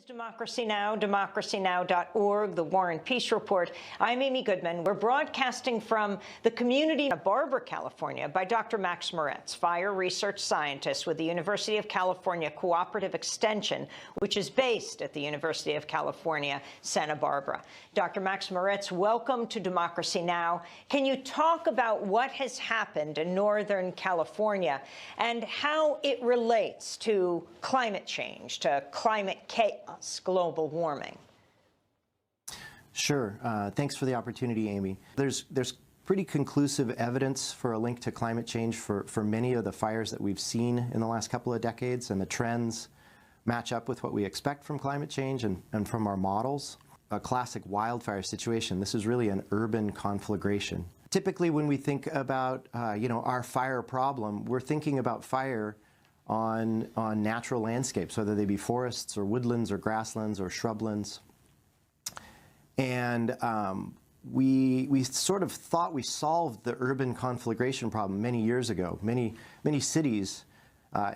Democracy Now!, democracynow.org, the War and Peace Report. I'm Amy Goodman. We're broadcasting from the community of Barbara, California, by Dr. Max Moretz, fire research scientist with the University of California Cooperative Extension, which is based at the University of California, Santa Barbara. Dr. Max Moretz, welcome to Democracy Now! Can you talk about what has happened in Northern California and how it relates to climate change, to climate chaos, global warming? Sure. Thanks for the opportunity, Amy. There's pretty conclusive evidence for a link to climate change for many of the fires that we've seen in the last couple of decades, and the trends match up with what we expect from climate change and from our models. A classic wildfire situation. This is really an urban conflagration. Typically, when we think about our fire problem, we're thinking about fire on natural landscapes, whether they be forests or woodlands or grasslands or shrublands. And we sort of thought we solved the urban conflagration problem many years ago. Many cities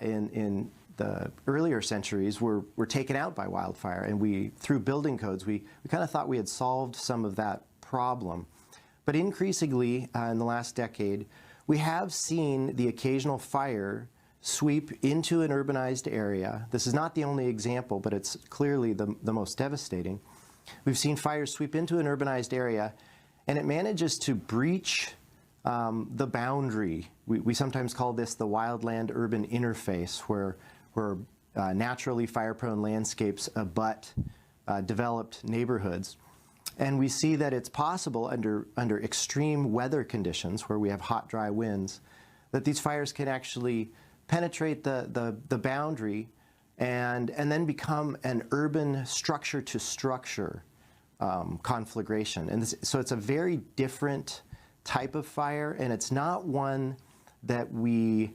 in the earlier centuries were taken out by wildfire, and through building codes, we kind of thought we had solved some of that problem. But increasingly, in the last decade, we have seen the occasional fire sweep into an urbanized area. This is not the only example, but it's clearly the most devastating. We've seen fires sweep into an urbanized area, and it manages to breach the boundary. We sometimes call this the wildland-urban interface, where naturally fire-prone landscapes abut developed neighborhoods. And we see that it's possible under extreme weather conditions, where we have hot, dry winds, that these fires can actually penetrate the boundary and then become an urban structure-to-structure conflagration. And so it's a very different type of fire, and it's not one that we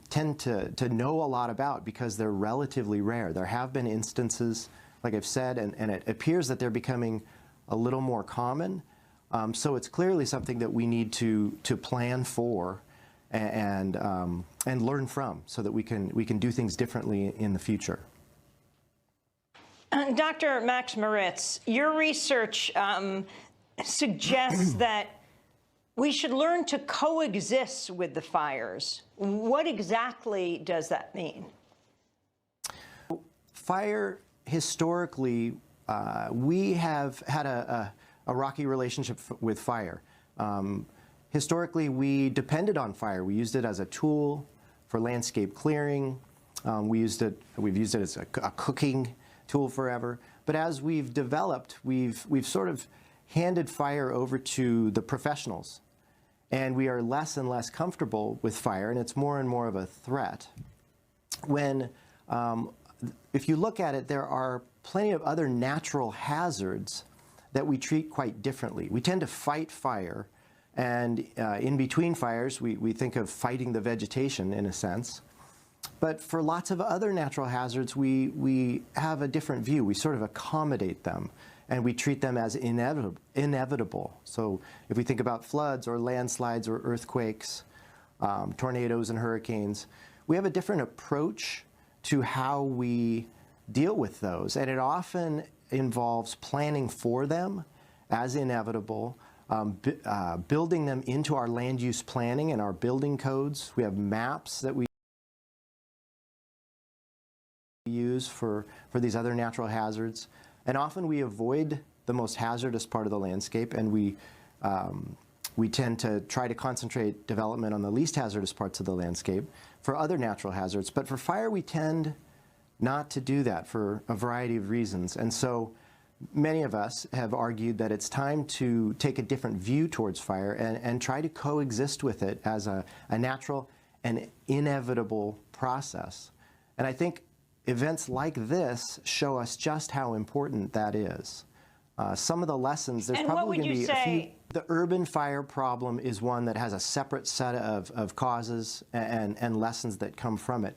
tend to know a lot about because they're relatively rare. There have been instances, like I've said, and it appears that they're becoming a little more common. So it's clearly something that we need to plan for and learn from, so that we can do things differently in the future. Dr. Max Moretz, your research suggests that we should learn to coexist with the fires. What exactly does that mean? Fire, historically, we have had a rocky relationship with fire. Historically, we depended on fire. We used it as a tool for landscape clearing. We've used it as a cooking tool forever. But as we've developed, we've sort of handed fire over to the professionals. And we are less and less comfortable with fire, and it's more and more of a threat. If you look at it, there are plenty of other natural hazards that we treat quite differently. We tend to fight fire. And in between fires, we think of fighting the vegetation, in a sense. But for lots of other natural hazards, we have a different view. We sort of accommodate them, and we treat them as inevitable. So if we think about floods or landslides or earthquakes, tornadoes and hurricanes, we have a different approach to how we deal with those. And it often involves planning for them as inevitable, building them into our land use planning and our building codes. We have maps that we use for these other natural hazards. And often we avoid the most hazardous part of the landscape, and we tend to try to concentrate development on the least hazardous parts of the landscape for other natural hazards. But for fire, we tend not to do that for a variety of reasons. And so many of us have argued that it's time to take a different view towards fire and try to coexist with it as a natural and inevitable process. And I think events like this show us just how important that is. Some of the lessons, there's probably going to be a few. The urban fire problem is one that has a separate set of causes and lessons that come from it.